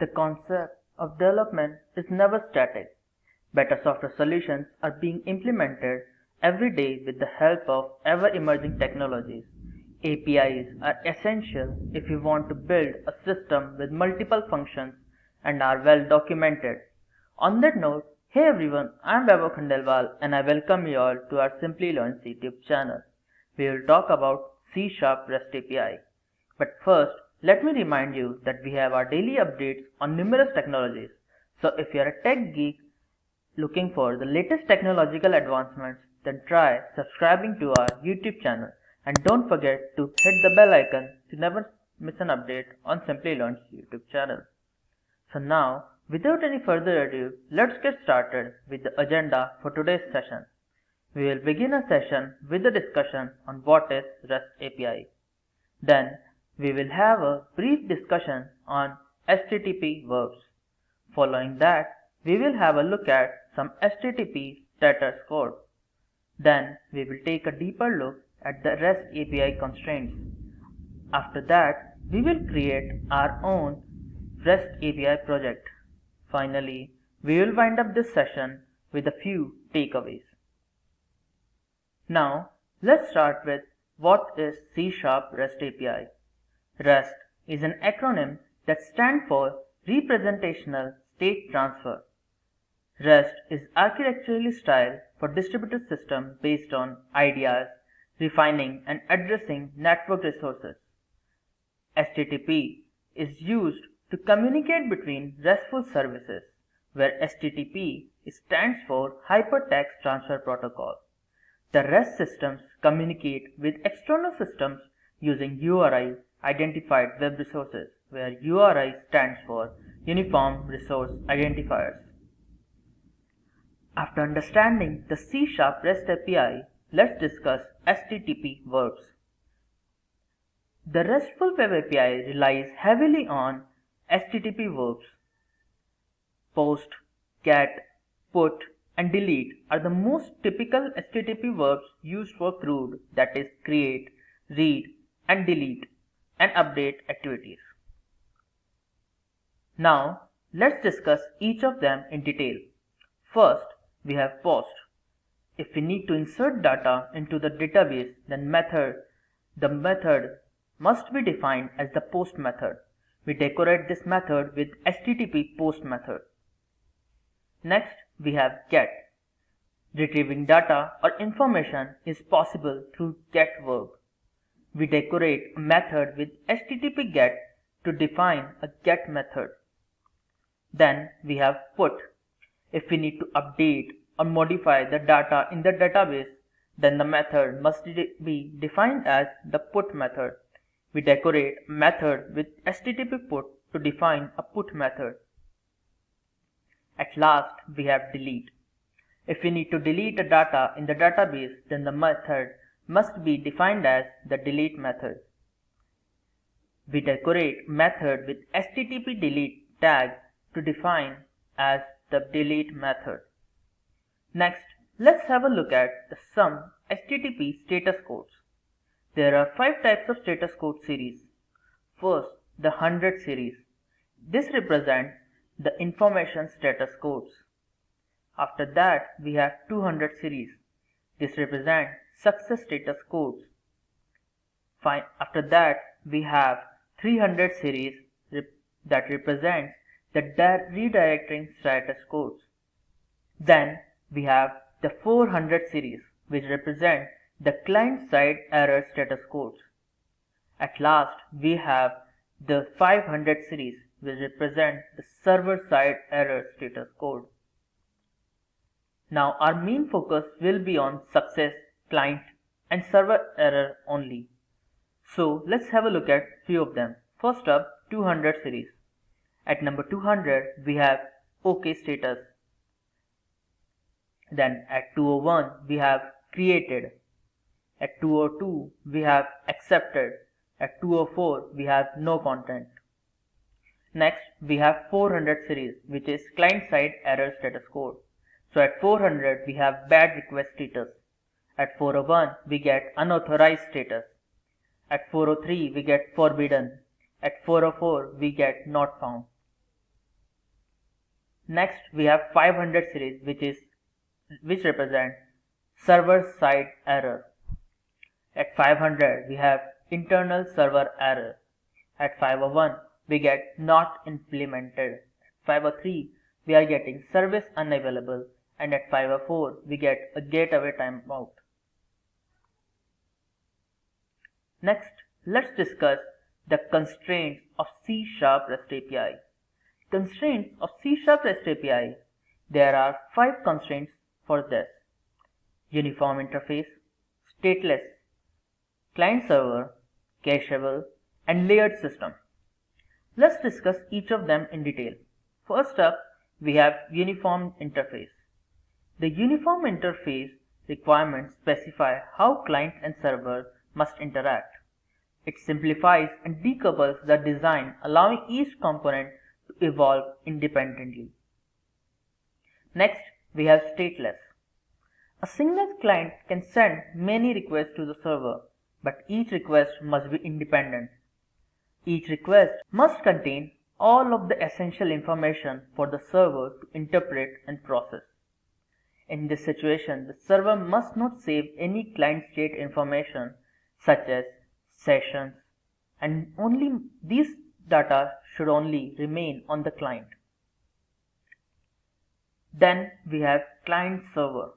The concept of development is never static. Better software solutions are being implemented every day with the help of ever-emerging technologies. APIs are essential if you want to build a system with multiple functions and are well documented. On that note, hey everyone, I am Vaibhav Khandelwal and I welcome you all to our Simplilearn YouTube channel. We will talk about C# REST API. But first, let me remind you that we have our daily updates on numerous technologies. So if you are a tech geek looking for the latest technological advancements, then try subscribing to our YouTube channel. And don't forget to hit the bell icon to never miss an update on Simplilearn's YouTube channel. So now, without any further ado, let's get started with the agenda for today's session. We will begin a session with a discussion on what is REST API. Then, we will have a brief discussion on HTTP Verbs. Following that, we will have a look at some HTTP status code. Then, we will take a deeper look at the REST API constraints. After that, we will create our own REST API project. Finally, we will wind up this session with a few takeaways. Now, let's start with what is C# REST API. REST is an acronym that stands for Representational State Transfer. REST is architecturally styled for distributed systems based on ideas, refining and addressing network resources. HTTP is used to communicate between RESTful services, where HTTP stands for Hypertext Transfer Protocol. The REST systems communicate with external systems using URI identified web resources, where URI stands for Uniform Resource Identifiers. After understanding the C# REST API, let's discuss HTTP Verbs. The RESTful Web API relies heavily on HTTP verbs. Post, get, put, and delete are the most typical HTTP verbs used for CRUD, that is create, read, and delete, and update activities. Now, let's discuss each of them in detail. First, we have post. If we need to insert data into the database, then the method must be defined as the post method. We decorate this method with HTTP post method. Next, we have get. Retrieving data or information is possible through get verb. We decorate a method with HTTP get to define a get method. Then we have put. If we need to update or modify the data in the database, then the method must be defined as the put method. We decorate a method with HTTP put to define a put method. At last, we have delete. If we need to delete the data in the database, then the method must be defined as the delete method. We decorate method with HTTP delete tag to define as the delete method. Next, let's have a look at some HTTP status codes. There are 5 types of status code series. First, the 100 series. This represents the information status codes. After that, we have 200 series. This represents success status codes. After that, we have 300 series that represents the redirecting status codes. Then we have the 400 series, which represent the client-side error status codes. At last, we have the 500 series, which represent the server-side error status code. Now our main focus will be on success, client, and server error only. So let's have a look at few of them. First up, 200 series. At number 200, we have OK status. Then at 201, we have created. At 202, we have accepted. At 204, we have no content. Next, we have 400 series, which is client-side error status code. So at 400, we have bad request status. At 401, we get unauthorized status. At 403, we get forbidden. At 404, we get not found. Next we have 500 series, which represent server side error. At 500 we have internal server error. At 501 we get not implemented. At 503 we are getting service unavailable, and at 504 we get a getaway timeout. Next, let's discuss the constraints of C# REST API. Constraints of C# REST API. There are 5 constraints for this: uniform interface, stateless, client server, cacheable, and layered system. Let's discuss each of them in detail. First up, we have uniform interface. The uniform interface requirements specify how client and server must interact. It simplifies and decouples the design, allowing each component to evolve independently. Next, we have stateless. A single client can send many requests to the server, but each request must be independent. Each request must contain all of the essential information for the server to interpret and process. In this situation, the server must not save any client state information such as sessions, and only these data should only remain on the client. Then we have client server.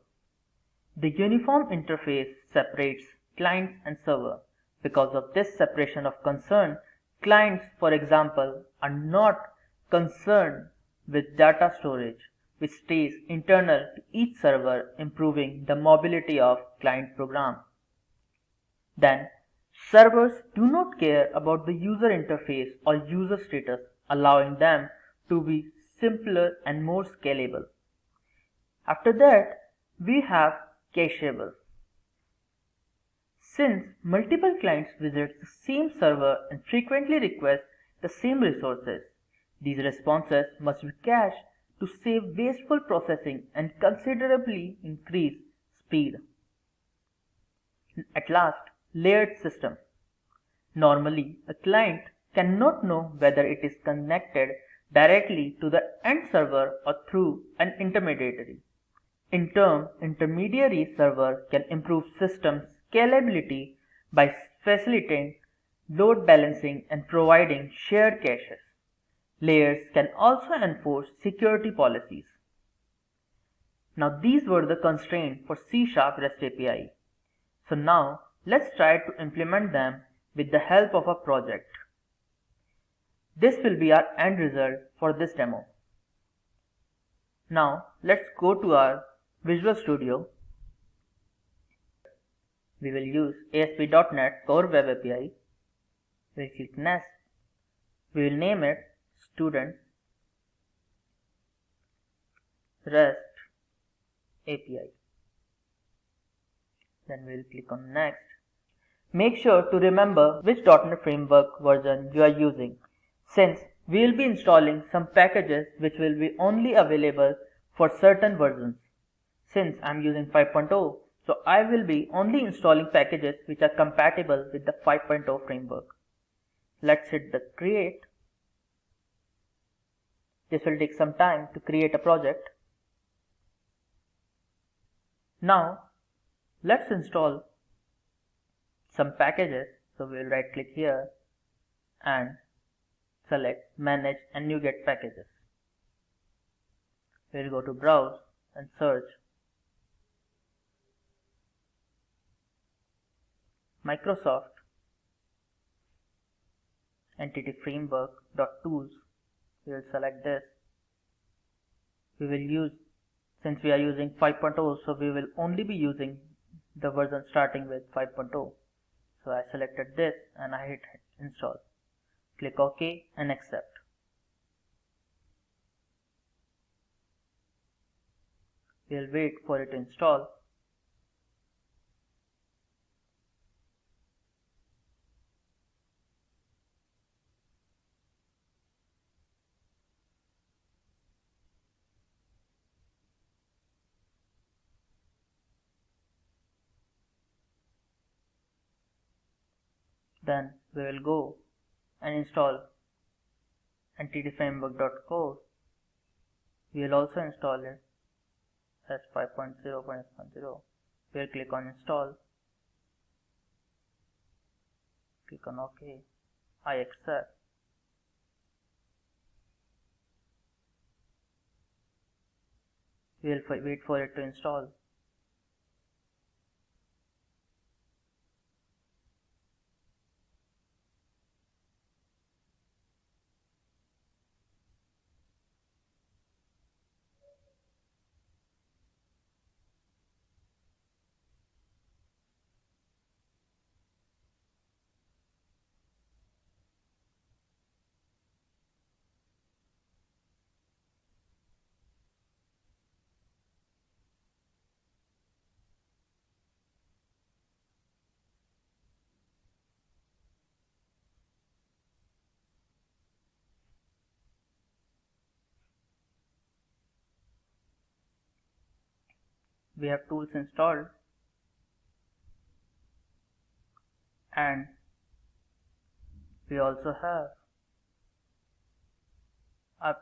The uniform interface separates clients and server. Because of this separation of concern, clients, for example, are not concerned with data storage, which stays internal to each server, improving the mobility of client program. Then, servers do not care about the user interface or user status, allowing them to be simpler and more scalable. After that, we have cacheable. Since multiple clients visit the same server and frequently request the same resources, these responses must be cached to save wasteful processing and considerably increase speed. At last, layered system. Normally, a client cannot know whether it is connected directly to the end server or through an intermediary. In turn, intermediary server can improve system scalability by facilitating load balancing and providing shared caches. Layers can also enforce security policies. Now these were the constraints for C# REST API. So now let's try to implement them with the help of a project. This will be our end result for this demo. Now let's go to our Visual Studio. We will use ASP.NET Core Web API. We'll click Next. We will name it Student REST API. Then we'll click on Next. Make sure to remember which .NET Framework version you are using, since we will be installing some packages which will be only available for certain versions. Since I am using 5.0, so I will be only installing packages which are compatible with the 5.0 framework. Let's hit the Create. This will take some time to create a project. Now, let's install some packages. So we will right click here and select Manage and NuGet Packages. We will go to Browse and search Microsoft Entity Framework.tools. We will select this. We will use, since we are using 5.0, so we will only be using the version starting with 5.0. So I selected this and I hit install. Click OK and accept. We will wait for it to install. Then we will go and install entity framework.core. We will also install it as 5.0.0. We'll click on install, click on OK, I accept. We'll wait for it to install. We have tools installed, and we also have a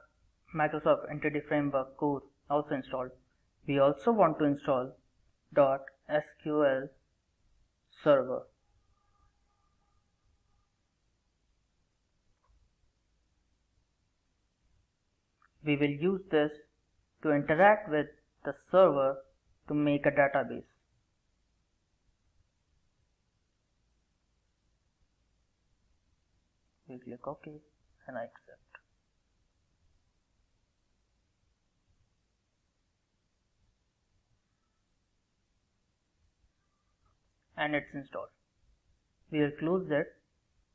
Microsoft Entity Framework core also installed. We also want to install .sql server. We will use this to interact with the server to make a database. We click OK and I accept. And it's installed. We will close it.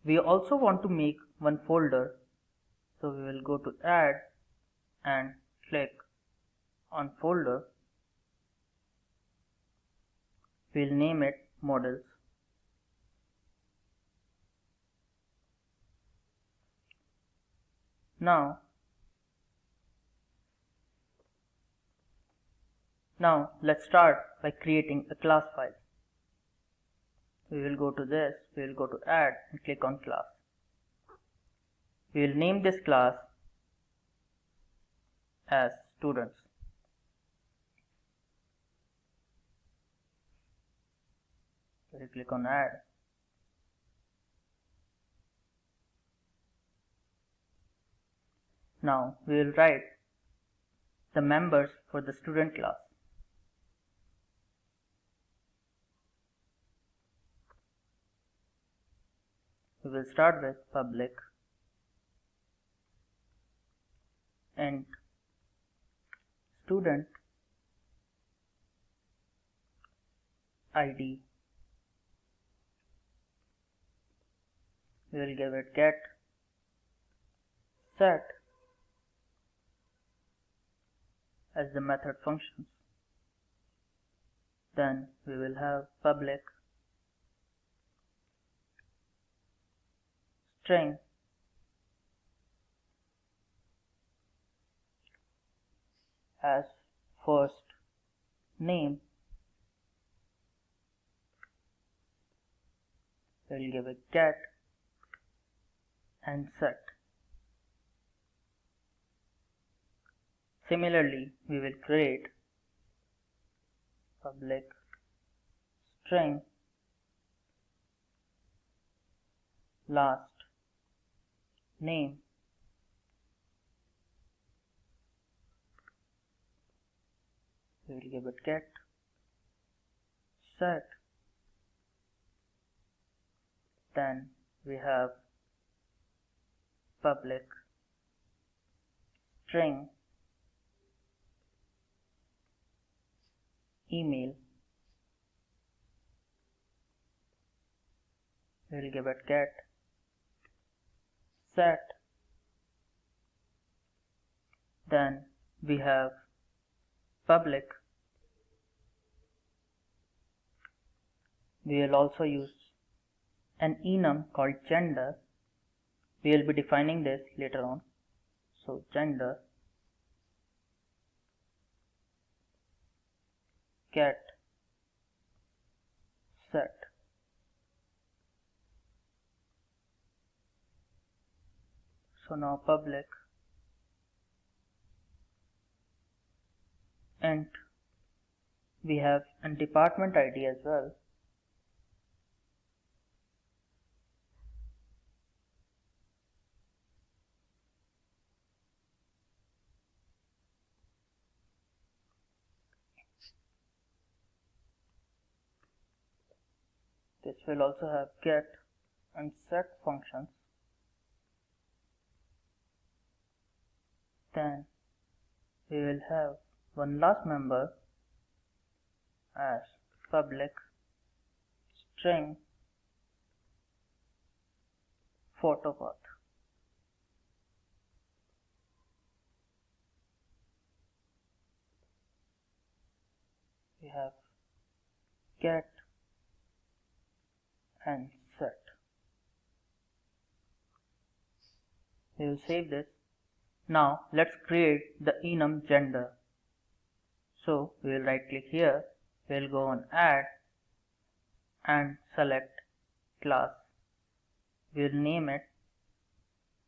We also want to make one folder, so we will go to add and click on folder. We'll name it models. Now let's start by creating a class file. We will go to this, we will go to add and click on class. We will name this class as students. We will click on add. Now we will write the members for the student class. We will start with public and student ID. We will give it get set as the method functions. Then we will have public string as first name. We will give it get and set. Similarly, we will create public string last name. We will give it get set. Then we have public string email. We will give it get set. Then we have public. We will also use an enum called gender. We will be defining this later on. So gender get set. So now public int. We have a department ID as well. This will also have get and set functions. Then we will have one last member as public string photo path. We have get and set. We will save this. Now let's create the enum gender. So we will right click here, we will go on add and select class. We will name it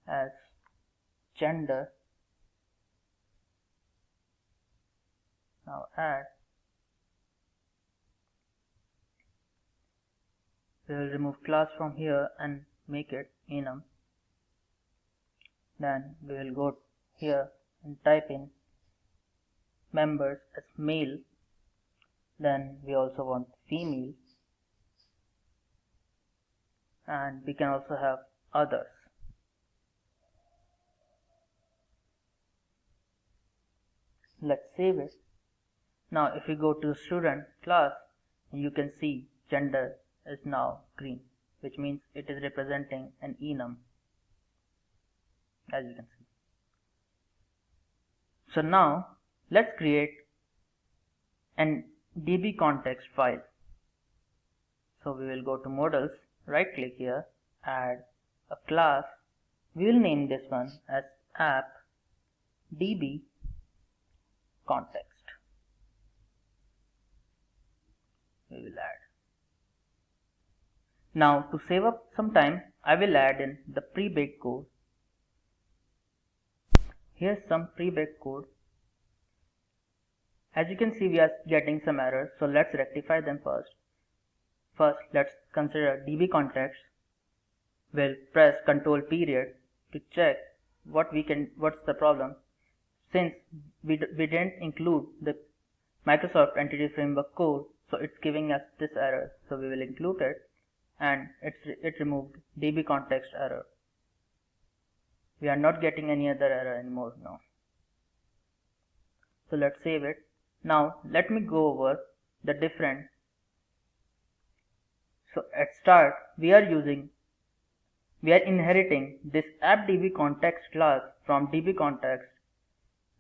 as gender. Now add. We will remove class from here and make it enum. Then we will go here and type in members as male. Then we also want female, and we can also have others. Let's save it. Now if you go to student class, you can see gender is now green, which means it is representing an enum, as you can see. So now let's create an DB context file. So we will go to models, right click here, add a class. We will name this one as app DB context. We will add. Now to save up some time, I will add in the pre-baked code. Here's some pre-baked code. As you can see, we are getting some errors, so let's rectify them first. First, let's consider DB context. We'll press Control period to check what's the problem. Since we didn't include the Microsoft Entity Framework code, so it's giving us this error. So we will include it, and it removed DB context error. We are not getting any other error anymore now. So let's save it. Now let me go over the different. So at start we are inheriting this app.db context class from DB context,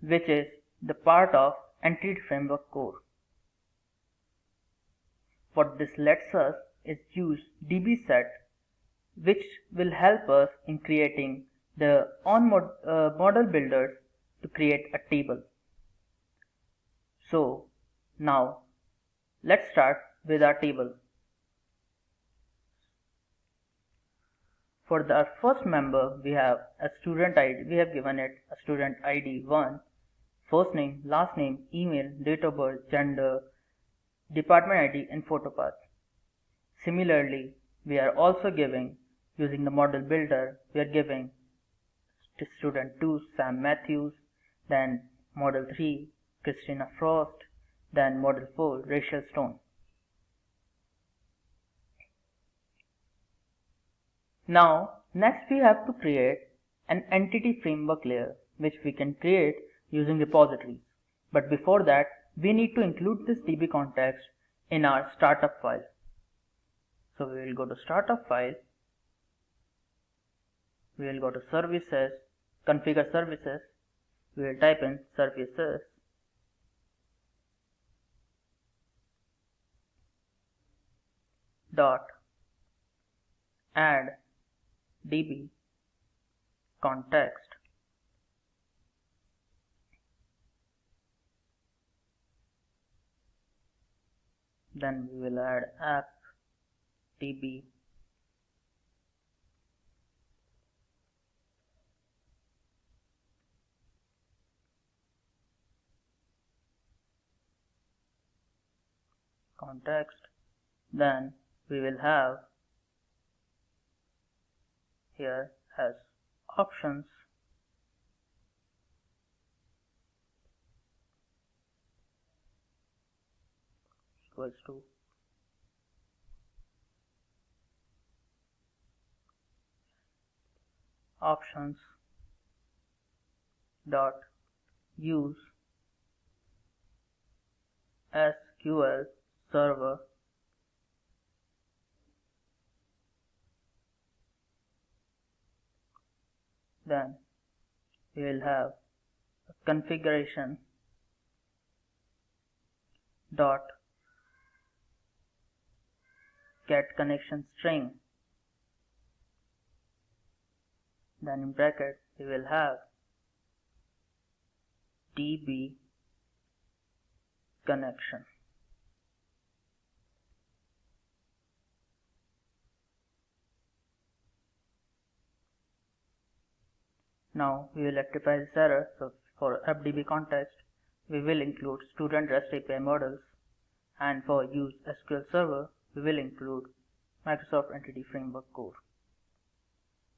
which is the part of Entity Framework core. What this lets us is use dbset, which will help us in creating the model builders to create a table. So now let's start with our table. For our first member, we have a student ID. We have given it a student ID 1, first name, last name, email, date of birth, gender, department ID, and photo path. Similarly, we are also giving, using the model builder, we are giving to student 2 Sam Matthews, then model 3 Christina Frost, then model 4 Rachel Stone. Now next we have to create an entity framework layer, which we can create using repositories. But before that, we need to include this DB context in our startup file. So we will go to startup file, we will go to services, configure services, we will type in services, dot add DB context. Then we will add app DB context. Then we will have here as options equals to options dot use SQL server then we will have a configuration dot get connection string, then in bracket we will have DB connection. Now we will rectify this error. So for FDB context we will include student REST API models, and for use SQL server we will include Microsoft Entity Framework core.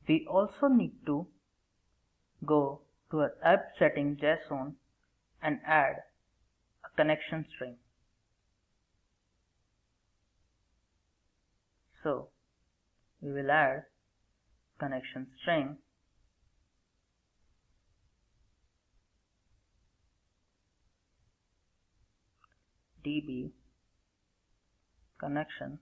We also need to go to our app setting JSON and add a connection string. So we will add connection string DB connection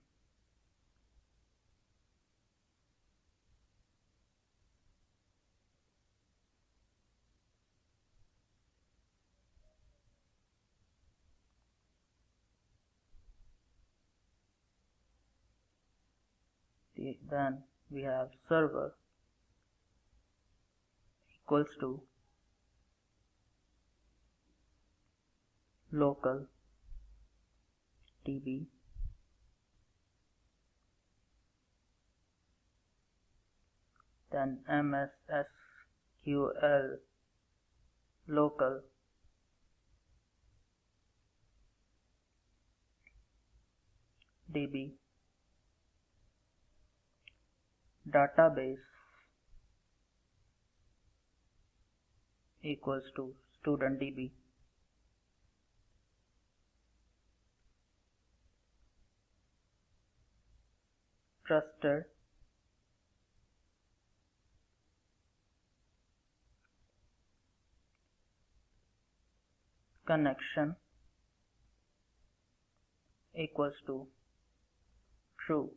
then we have server equals to local DB then MSSQL local DB database equals to student DB trusted connection equals to true.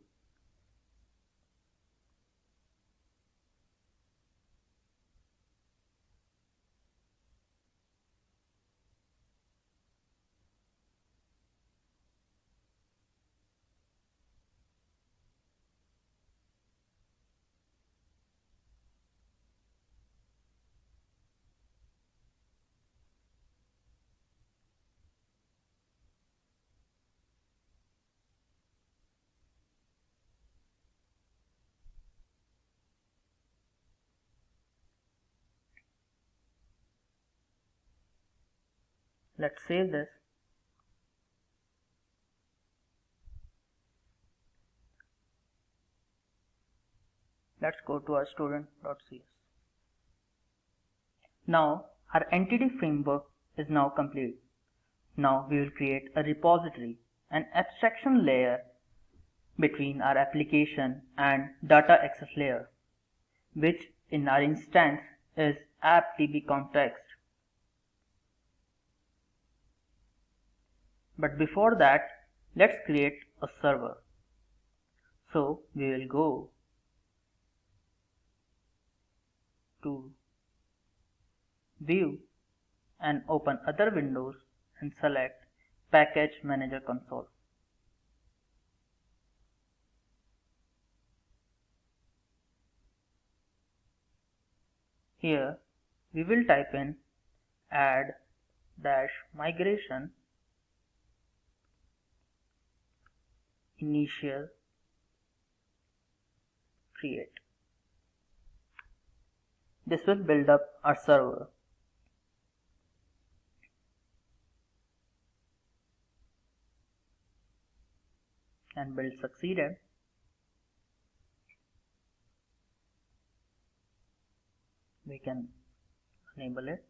Let's save this. Let's go to our student.cs. Now our entity framework is now complete. Now we will create a repository, an abstraction layer between our application and data access layer, which in our instance is app.db context. But before that, let's create a server. So we will go to View and open other windows and select Package Manager Console. Here we will type in add-migration initial create. This will build up our server. and build succeeded. We can enable it.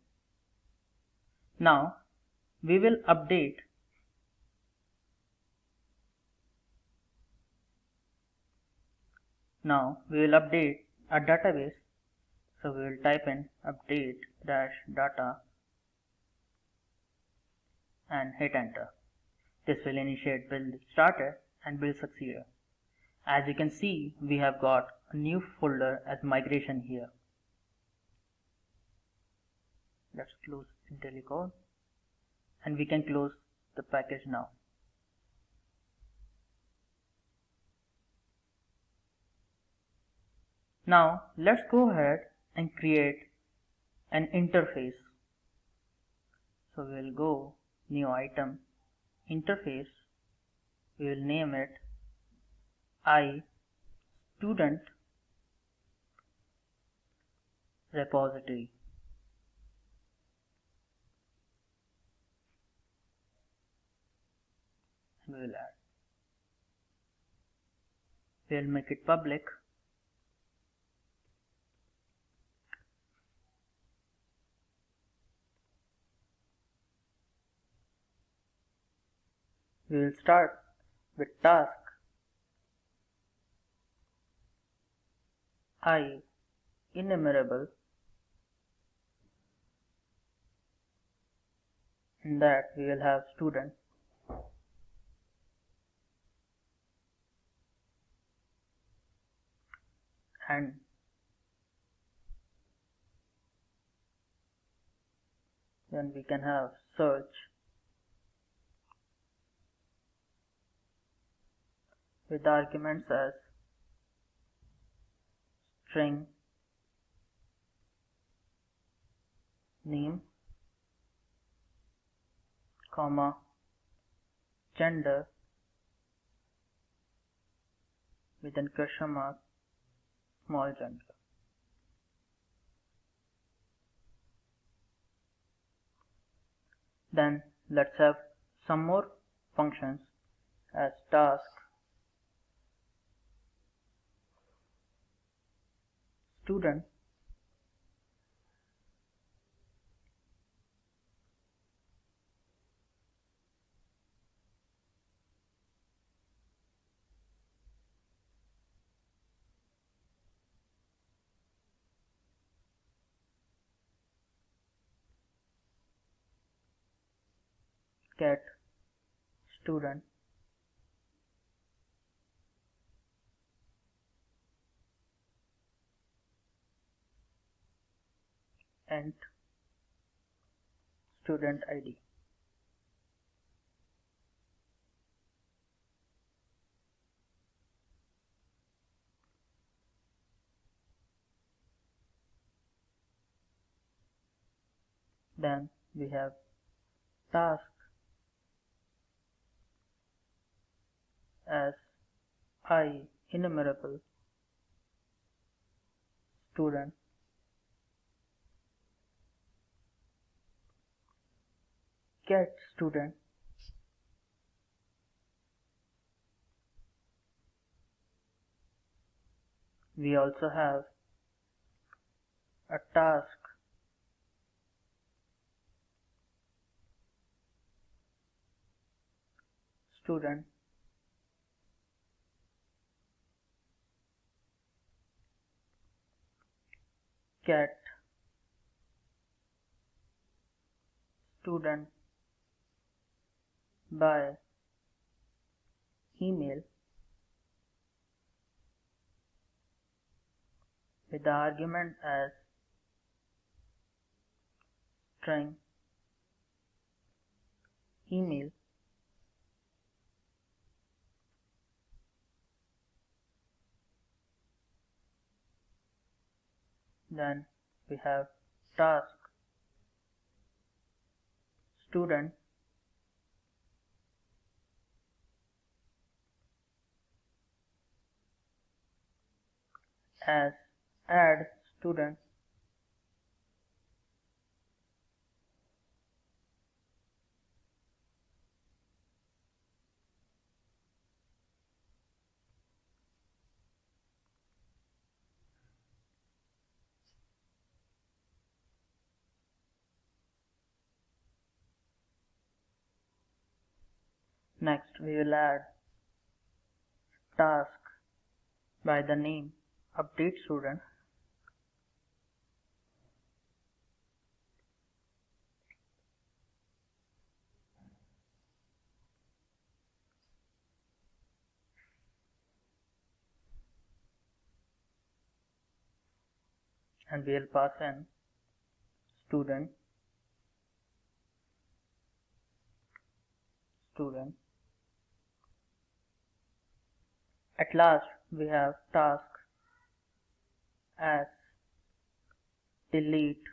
Now we will update our database. So we will type in update -data and hit enter. This will initiate build started and build succeeded. As you can see, we have got a new folder as migration here. Let's close IntelliCode and we can close the package now. Now let's go ahead and create an interface. So we will go new item, interface. We will name it student repository. And we will add. We will make it public. We will start with task enumerable. In that we will have student, and then we can have search with arguments as string name, comma, gender, with a question mark, small gender. Then let's have some more functions as task student get student and student ID. Then we have task as enumerable student get student we also have a task student get student by email with the argument as string email then we have task student as add student Next we will add task by the name update student. And we will pass in student. At last we have task as delete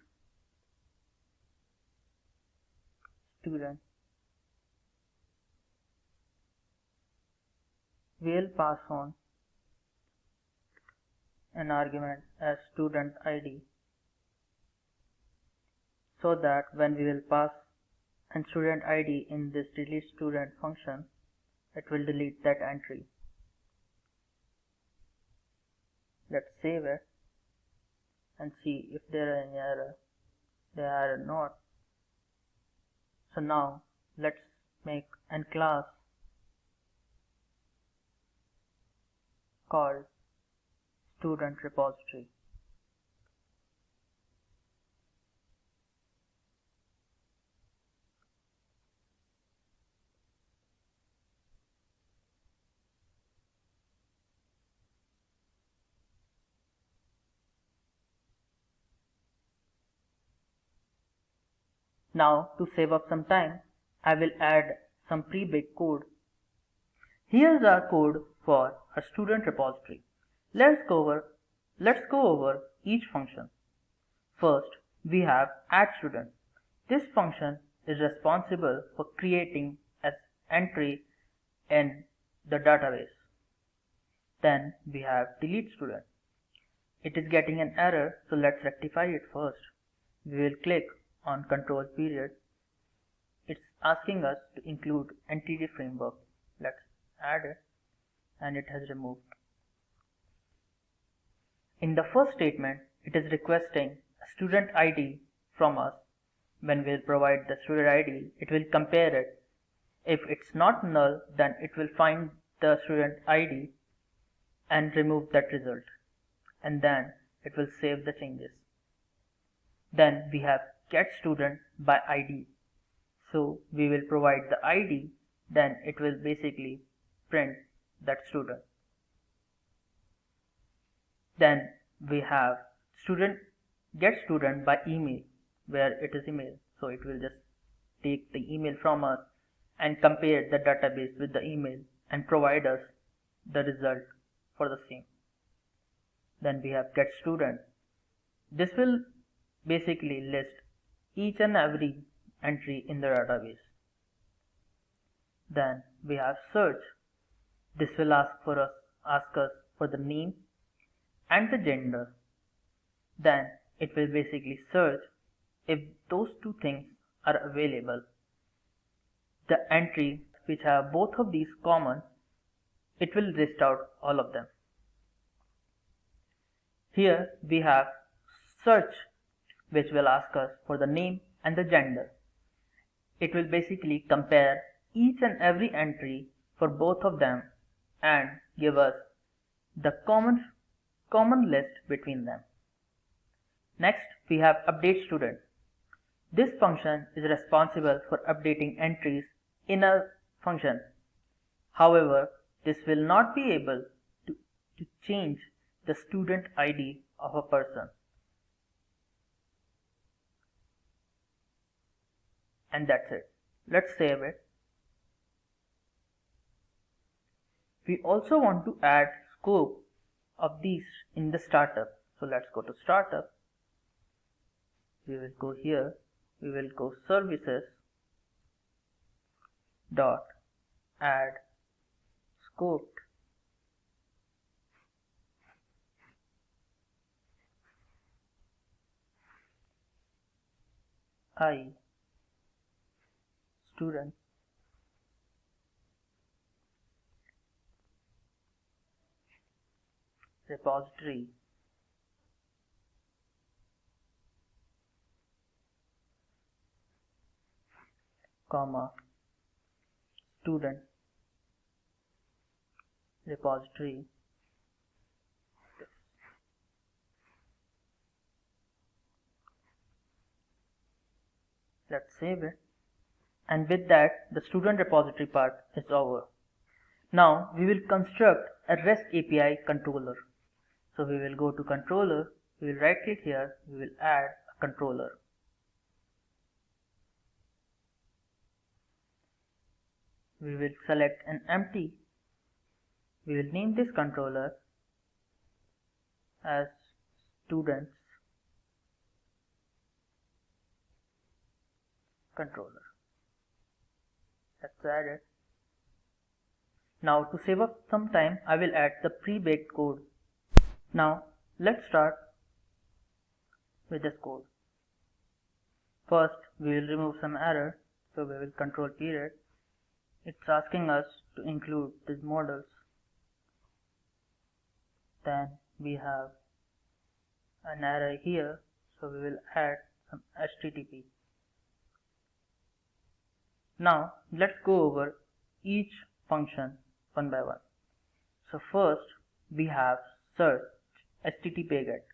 student. We will pass on an argument as student ID, so that when we will pass an student ID in this delete student function, it will delete that entry. Let's save it and see if there are any error. There are not. So now let's make a class called student repository. Now to save up some time, I will add some pre-baked code. Here's our code for a student repository. Let's go over each function. First, we have add student. This function is responsible for creating an entry in the database. Then we have delete student. It is getting an error, so let's rectify it first. We will click on control period. It's asking us to include entity framework. Let's add it, and it has removed. In the first statement, it is requesting a student ID from us. When we'll provide the student ID, it will compare it. If it's not null, then it will find the student ID and remove that result, and then it will save the changes. Then we have get student by ID. So we will provide the ID, then it will basically print that student. Then we have get student by email, where it is email. So it will just take the email from us and compare the database with the email and provide us the result for the same. Then we have get student. This will basically list each and every entry in the database. Then we have search. This will ask us for the name and the gender. Then it will basically search if those two things are available. The entries which have both of these common, it will list out all of them. Here we have search, which will ask us for the name and the gender. It will basically compare each and every entry for both of them and give us the common list between them. Next, we have update student. This function is responsible for updating entries in a function. However, this will not be able to change the student ID of a person. And that's it. Let's save it. We also want to add scope of these in the startup. So let's go to startup. We will go here. We will go services dot add scope. Student repository comma student repository. Let's save it. And with that, the student repository part is over. Now we will construct a REST API controller. So we will go to controller, we will right click here, we will add a controller. We will select an empty. We will name this controller as students controller. Let's add it. Now to save up some time, I will add the pre-baked code. Now let's start with this code. First we will remove some error, so we will control period. It's asking us to include these models. Then we have an array here, so we will add some HTTP. Now let's go over each function one by one. So first we have search HTTP get.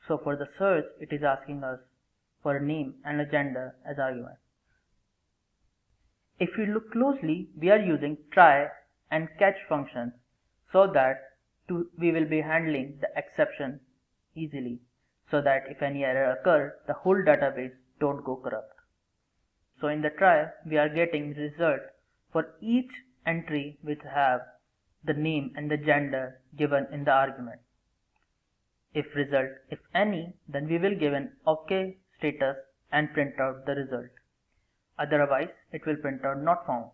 So for the search, it is asking us for a name and a gender as argument. If you look closely, we are using try and catch functions so that we will be handling the exception easily, so that if any error occurs, the whole database don't go corrupt. So in the try, we are getting result for each entry which have the name and the gender given in the argument. If result, if any, then we will give an OK status and print out the result. Otherwise, it will print out not found.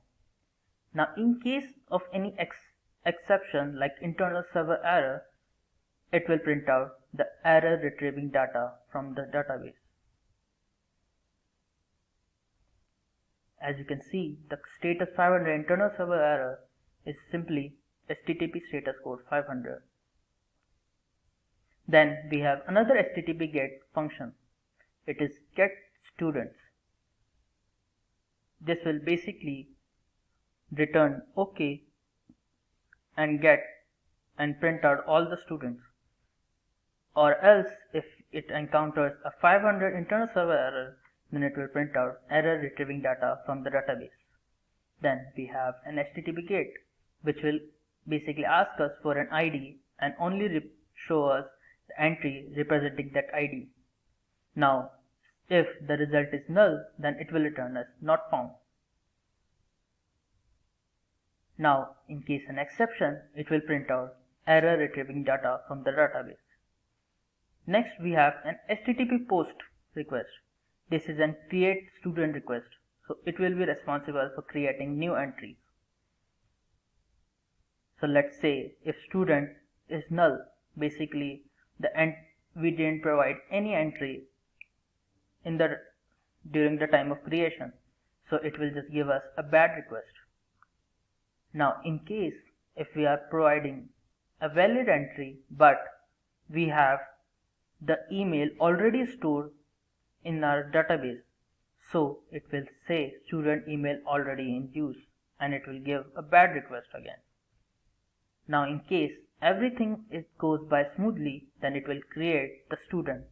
Now in case of any exception like internal server error, it will print out the error retrieving data from the database. As you can see, the status 500 internal server error is simply HTTP status code 500. Then we have another HTTP GET function. It is get students. This will basically return OK and get and print out all the students. Or else if it encounters a 500 internal server error, then it will print out error retrieving data from the database. Then we have an HTTP GET, which will basically ask us for an ID and only show us the entry representing that ID. Now if the result is null, then it will return as not found. Now in case an exception, it will print out error retrieving data from the database. Next we have an HTTP post request. This is an create student request, so it will be responsible for creating new entries. So let's say if student is null, basically we didn't provide any entry during the time of creation, so it will just give us a bad request. Now in case if we are providing a valid entry but we have the email already stored in our database, so it will say student email already in use and it will give a bad request again. Now in case everything goes by smoothly, then it will create the student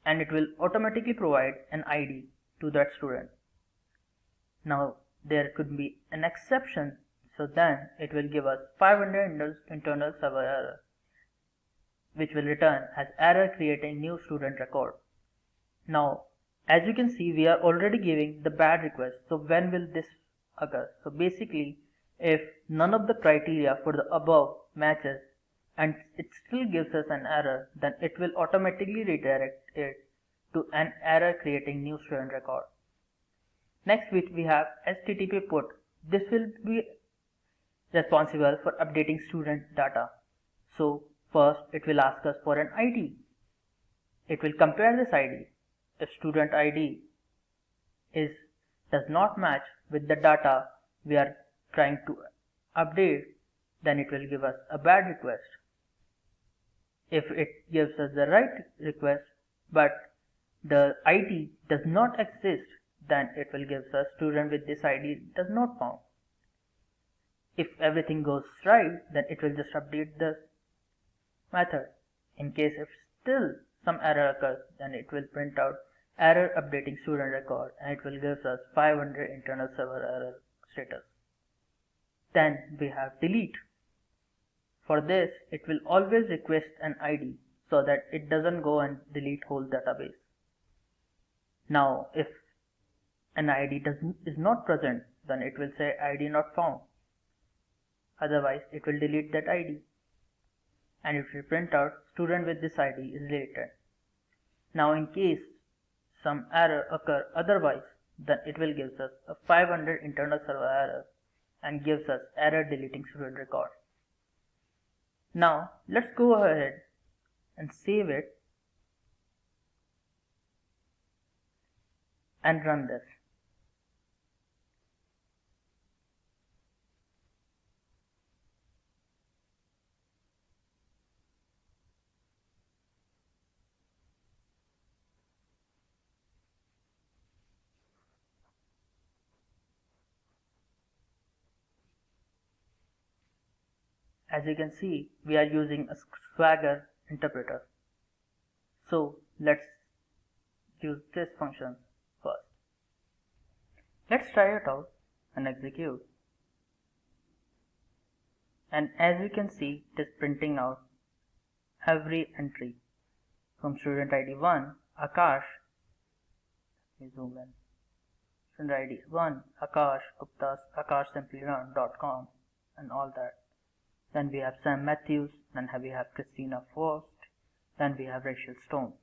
and it will automatically provide an ID to that student. Now there could be an exception, so then it will give us 500 internal server error, which will return as error creating new student record. Now as you can see, we are already giving the bad request. So when will this occur? So basically if none of the criteria for the above matches and it still gives us an error, then it will automatically redirect it to an error creating new student record. Next we have HTTP put. This will be responsible for updating student data. So first it will ask us for an ID. It will compare this ID. If student ID does not match with the data we are trying to update, then it will give us a bad request. If it gives us the right request but the ID does not exist, then it will give us student with this ID does not found. If everything goes right, then it will just update the method. In case if still some error occurs, then it will print out error updating student record and it will give us 500 internal server error status. Then we have delete. For this, it will always request an ID so that it doesn't go and delete whole database. Now, if an ID is not present, then it will say ID not found. Otherwise, it will delete that ID. And it will print out student with this ID is deleted. Now, in case some error occur otherwise, then it will give us a 500 internal server error and gives us error deleting student record. Now, let's go ahead and save it and run this. As you can see, we are using a Swagger interpreter. So let's use this function first. Let's try it out and execute. And as you can see, it is printing out every entry from student ID 1, Akash. Let me zoom in. Student ID 1, Akash Gupta's akashsimplilearn.com and all that. Then we have Sam Matthews, then we have Christina Faust, then we have Rachel Stone.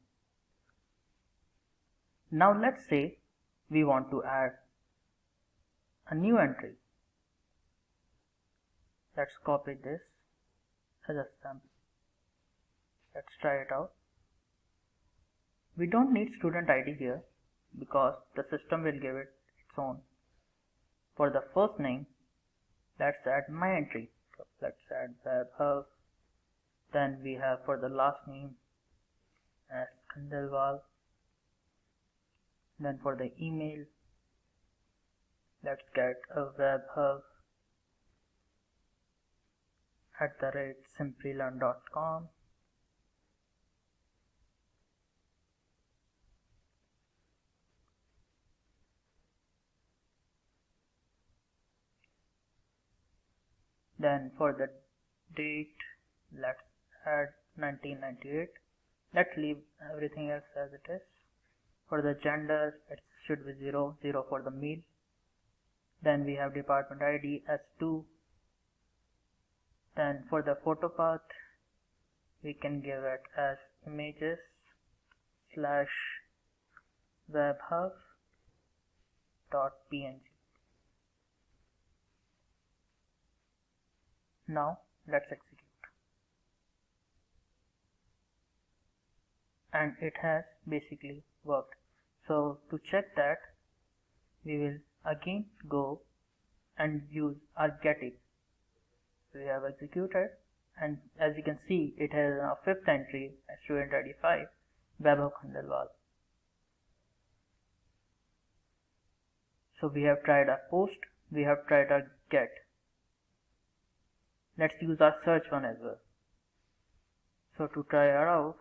Now let's say we want to add a new entry. Let's copy this as a sample. Let's try it out. We don't need student ID here because the system will give it its own. For the first name, let's add my entry. So let's add Verb. Then we have for the last name as Khandelwal. Then for the email, let's get a Verb @simplilearn.com. Then for the date, let's add 1998. Let's leave everything else as it is. For the gender, it should be 0 for the male. Then we have department ID as 2. Then for the photo path, we can give it as images/webhub.png. Now let's execute. And it has basically worked. So to check that, we will again go and use our getIt. We have executed, and as you can see, it has a fifth entry as student ID 5, Vaibhav Khandelwal. So we have tried our post, we have tried our get. Let's use our search one as well. So to try it out,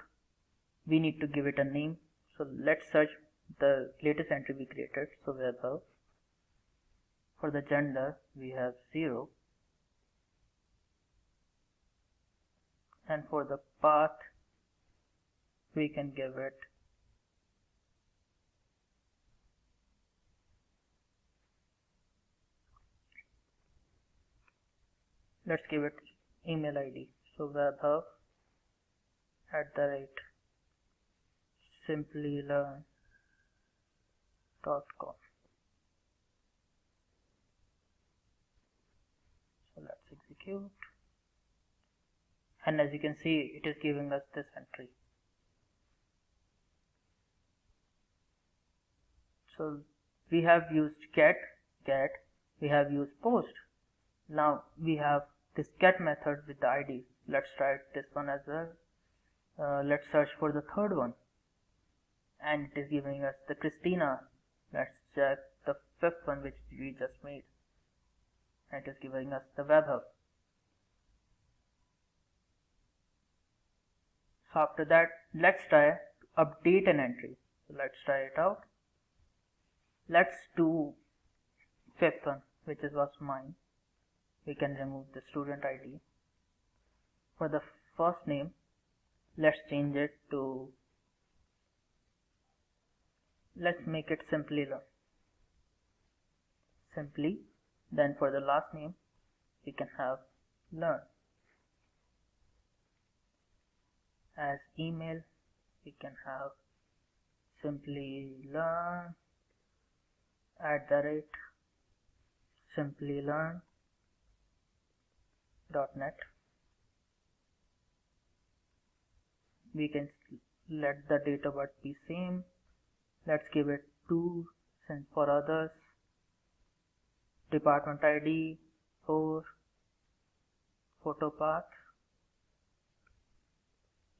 we need to give it a name. So let's search the latest entry we created. So Vaibhav. For the gender, we have 0. And for the path, we can give it let's give it email ID. So Vaibhav@simplilearn.com. So let's execute. And as you can see, it is giving us this entry. So we have used get, we have used post. Now we have this get method with the ID. Let's try this one as well. Let's search for the third one. And it is giving us the Christina. Let's check the fifth one which we just made. It is giving us the web hub. So after that, let's try to update an entry. So let's try it out. Let's do fifth one, which was mine. We can remove the student ID. For the first name, let's change it to, let's make it Simplilearn. Simply. Then for the last name, we can have learn. As email, we can have Simplilearn@simplilearn.net. We can let the date of birth be same. Let's give it 2, and for others, department ID 4, photo path,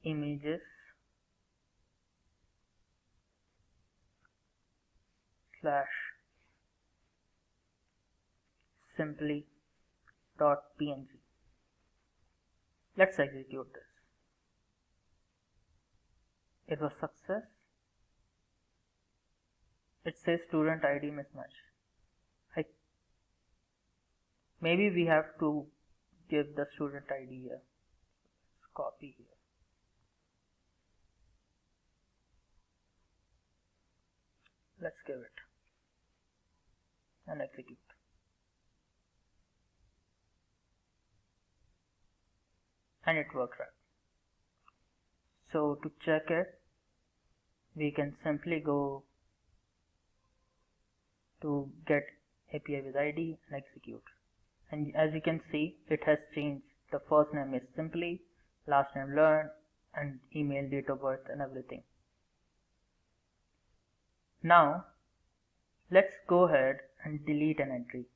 images /simply.png. Let's execute this. It was success. It says student ID mismatch. Maybe we have to give the student ID here. Let's copy here. Let's give it and execute. And it worked right. So to check it, we can simply go to get API with ID and execute. And as you can see, it has changed. The first name is Simply, last name Learn, and email, date of birth, and everything. Now, let's go ahead and delete an entry.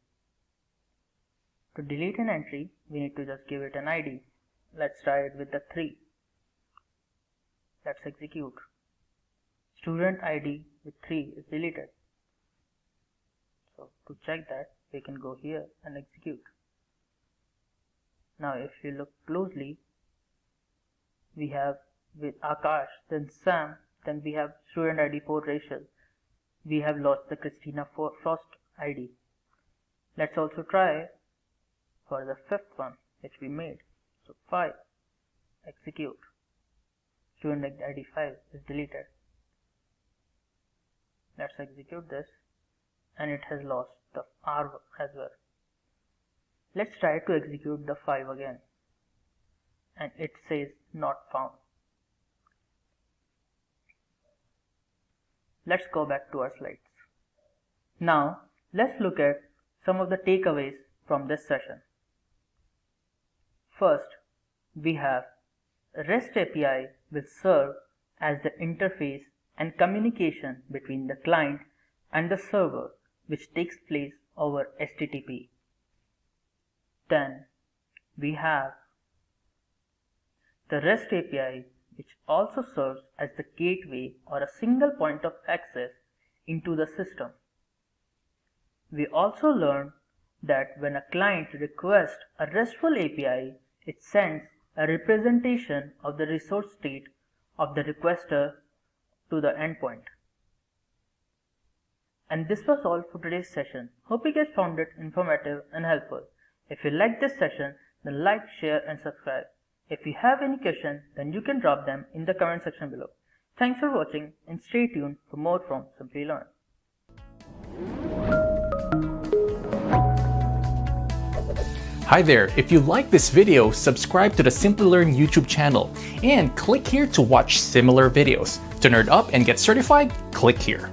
To delete an entry, we need to just give it an ID. Let's try it with the 3. Let's execute. Student ID with 3 is deleted. So to check that, we can go here and execute. Now if you look closely, we have with Akash, then Sam, then we have student ID 4 Rachel. We have lost the Christina Frost ID. Let's also try for the 5th one which we made. So 5, execute. Student ID 5 is deleted. Let's execute this, and it has lost the R as well. Let's try to execute the 5 again, and it says not found. Let's go back to our slides. Now let's look at some of the takeaways from this session. First, we have REST API will serve as the interface and communication between the client and the server, which takes place over HTTP. Then we have the REST API, which also serves as the gateway or a single point of access into the system. We also learned that when a client requests a RESTful API, it sends a representation of the resource state of the requester to the endpoint. And this was all for today's session. Hope you guys found it informative and helpful. If you liked this session, then like, share and subscribe. If you have any questions, then you can drop them in the comment section below. Thanks for watching and stay tuned for more from Simplilearn. Hi there, if you like this video, subscribe to the Simplilearn YouTube channel and click here to watch similar videos. To nerd up and get certified, click here.